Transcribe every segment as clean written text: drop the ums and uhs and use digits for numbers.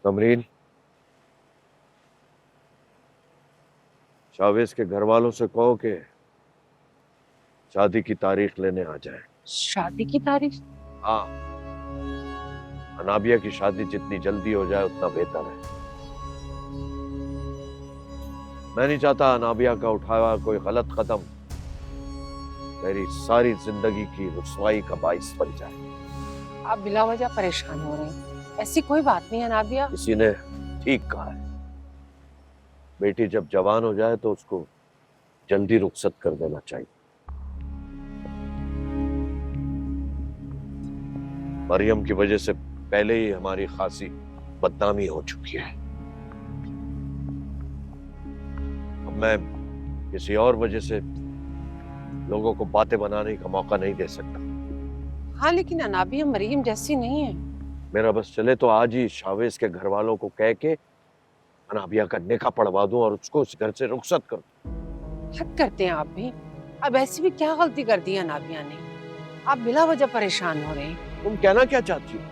Tamreen, Chavez के घर वालों से कहो कि शादी की तारीख लेने आ जाए। शादी की तारीख? हाँ, अनाबिया की शादी जितनी जल्दी हो जाए उतना बेहतर है। मैं नहीं चाहता अनाबिया का उठाया कोई गलत कदम मेरी सारी जिंदगी की रुसवाई का बाइस बन जाए। आप बिला वजह परेशान हो रहे हैं। ऐसी कोई बात नहीं है नाबिया। किसी ने ठीक कहा है, बेटी जब जवान हो जाए तो उसको जल्दी रुखसत कर देना चाहिए। मरियम की वजह से पहले ही हमारी खासी बदनामी हो चुकी है। अब मैं किसी और वजह से लोगों को बातें बनाने का मौका नहीं दे सकता। हाँ, लेकिन अनाबिया मरियम जैसी नहीं है। मेरा बस चले तो आज ही शावेज के घर वालों को कह के अनाबिया का निकाह पढ़वा दूं और उसको उस घर से रुखसत कर दूं। हद करते हैं आप भी। अब ऐसी भी क्या गलती कर दी अनाबिया ने? आप बिला वजह परेशान हो रहे हैं। तुम कहना क्या चाहती हो?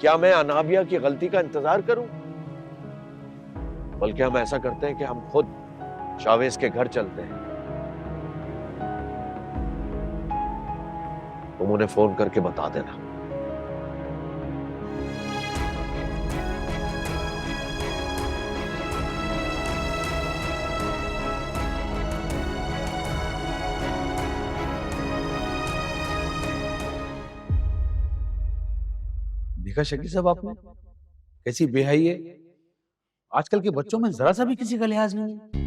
क्या मैं अनाबिया की गलती का इंतजार करूं? बल्कि हम ऐसा करते हैं कि हम खुद शावेज के घर चलते हैं। तुम उन्हें फोन करके बता देना। देखा शकील साहब आपने कैसी बेहयाई है। आजकल के बच्चों में जरा सा भी किसी का लिहाज नहीं है।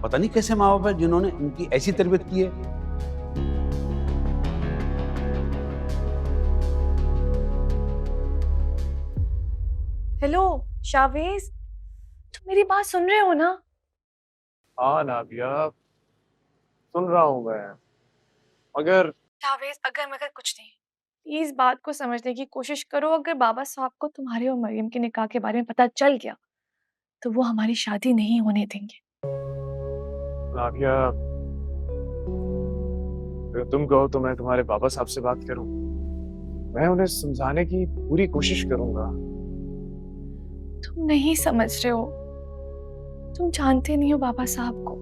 पता नहीं कैसे माँ बाप है जिन्होंने इनकी ऐसी तरबियत की है। हेलो शावेज, तुम मेरी बात सुन रहे हो ना? हाँ नाबिया, सुन रहा हूँ मैं। मगर शावेज, अगर मगर कुछ नहीं, प्लीज बात को समझने की कोशिश करो। अगर बाबा साहब को तुम्हारे और मरियम के निकाह के बारे में पता चल गया तो वो हमारी शादी नहीं होने देंगे। नाबिया, अगर तुम कहो तो मैं तुम्हारे बाबा साहब से बात करूं। मैं उन्हें समझाने की पूरी कोशिश करूंगा। तुम नहीं समझ रहे हो, तुम जानते नहीं हो बाबा साहब को।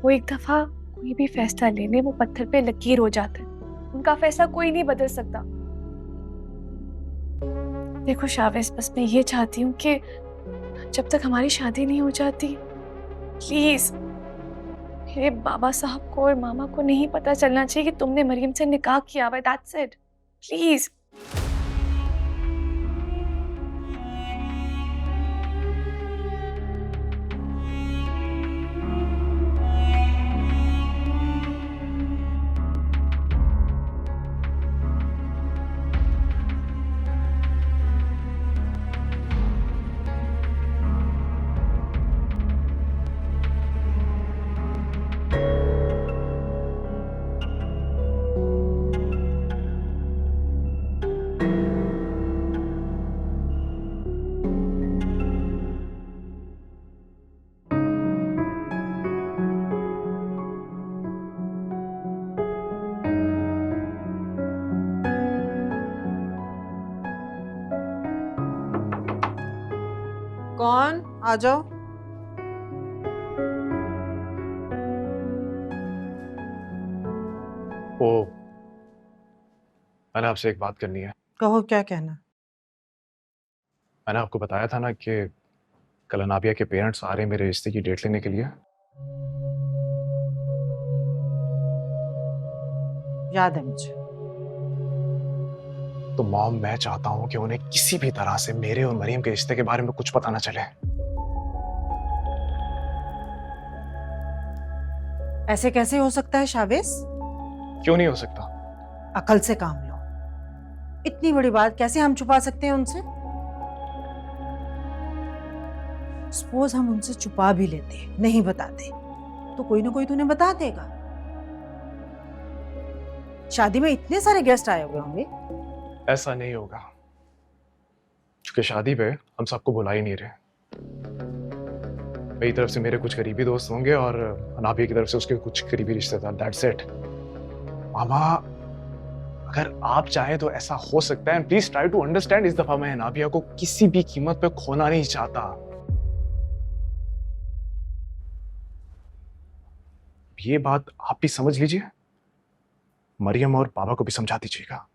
वो एक दफा कोई भी फैसला ले ले वो पत्थर पे लकीर हो जाता है। उनका फैसला कोई नहीं बदल सकता। देखो शावेज, बस मैं ये चाहती हूँ कि जब तक हमारी शादी नहीं हो जाती, प्लीज मेरे बाबा साहब को और मामा को नहीं पता चलना चाहिए कि तुमने मरियम से निकाह किया हुआ है। That's it, please. कौन? आ जाओ। ओ, मैंने आपसे एक बात करनी है। कहो, क्या कहना? मैंने आपको बताया था ना कि कल नाबिया के पेरेंट्स आ रहे हैं मेरे रिश्ते की डेट लेने के लिए। याद है मुझे। तो मॉम, मैं चाहता हूं कि उन्हें किसी भी तरह से मेरे और मरियम के रिश्ते के बारे में कुछ पता ना चले। ऐसे कैसे हो सकता है शावेज? क्यों नहीं हो सकता? अकल से काम लो। इतनी बड़ी बात कैसे हम छुपा सकते हैं उनसे? सपोज हम उनसे छुपा भी लेते, नहीं बताते, तो कोई ना कोई तो उन्हें बता देगा। शादी में इतने सारे गेस्ट आए हुए होंगे। ऐसा नहीं होगा, क्योंकि शादी पे हम सबको बुला ही नहीं रहे। मेरी तरफ से मेरे कुछ करीबी दोस्त होंगे और नाबिया की तरफ से उसके कुछ करीबी रिश्तेदार। That's it. मामा, अगर आप चाहें तो ऐसा हो सकता है। Please try to understand. इस दफा मैं नाबिया को किसी भी कीमत पे खोना नहीं चाहता। ये बात आप भी समझ लीजिए, मरियम और पापा को भी समझा दीजिएगा।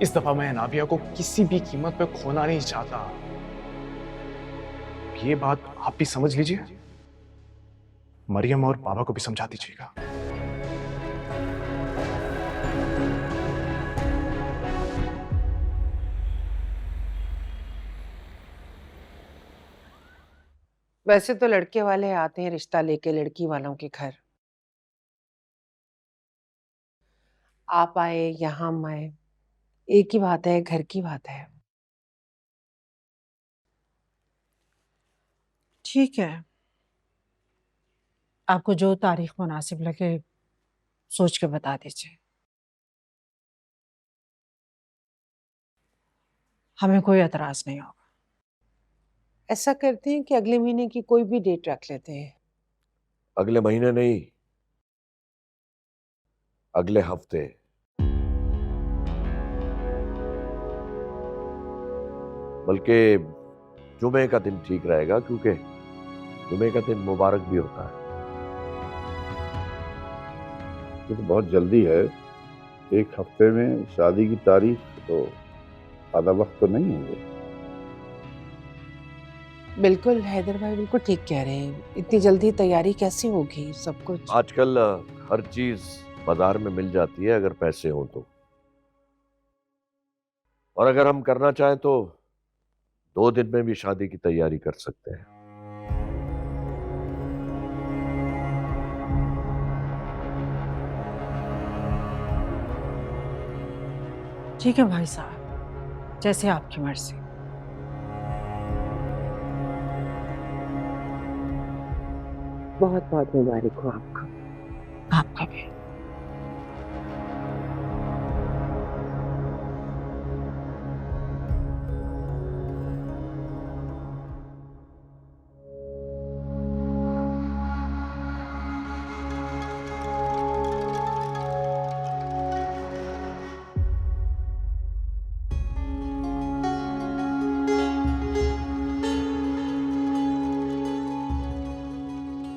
इस दफा मैं नाबिया को किसी भी कीमत पे खोना नहीं चाहता। ये बात आप भी समझ लीजिए, मरियम और पापा को भी समझा दीजिएगा। वैसे तो लड़के वाले आते हैं रिश्ता लेके लड़की वालों के घर। आप आए या हम आए, एक ही बात है, घर की बात है। ठीक है, आपको जो तारीख मुनासिब लगे सोच के बता दीजिए। हमें कोई एतराज नहीं होगा। ऐसा करते हैं कि अगले महीने की कोई भी डेट रख लेते हैं। अगले महीने नहीं, अगले हफ्ते। बल्कि जुमे का दिन ठीक रहेगा, क्योंकि जुमे का दिन मुबारक भी होता है। ये तो बहुत जल्दी है, एक हफ्ते में शादी की तारीख, तो आधा वक्त तो नहीं है। बिल्कुल हैदर भाई बिल्कुल ठीक कह रहे हैं। इतनी जल्दी तैयारी कैसे होगी सब कुछ? आजकल हर चीज बाजार में मिल जाती है अगर पैसे हो तो। और अगर हम करना चाहें तो 2 दिन में भी शादी की तैयारी कर सकते हैं। ठीक है भाई साहब, जैसे आपकी मर्जी। बहुत बहुत मुबारक हो आपको। आपका भी।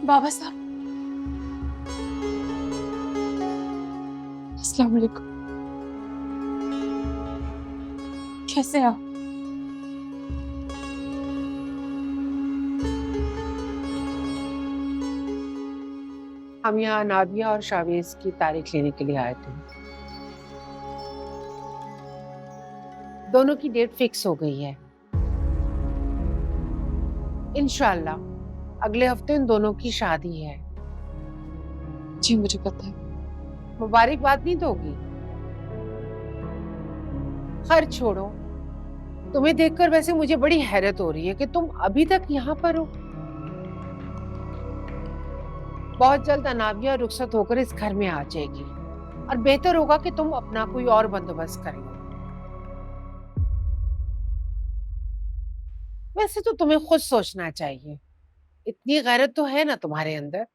बाबा साहब, अस्सलाम वालेकुम। कैसे आप? हम यहाँ नाबिया और शावेज की तारीख लेने के लिए आए थे। दोनों की डेट फिक्स हो गई है। इंशाल्लाह अगले हफ्ते इन दोनों की शादी है। जी मुझे पता है। मुबारकबाद नहीं दोगी? खैर छोड़ो, तुम्हें देखकर वैसे मुझे बड़ी हैरत हो रही है कि तुम अभी तक यहाँ पर हो। बहुत जल्द अनाबिया रुखसत होकर इस घर में आ जाएगी और बेहतर होगा कि तुम अपना कोई और बंदोबस्त कर लो। वैसे तो तुम्हें खुद सोचना चाहिए, इतनी गैरत तो है ना तुम्हारे अंदर।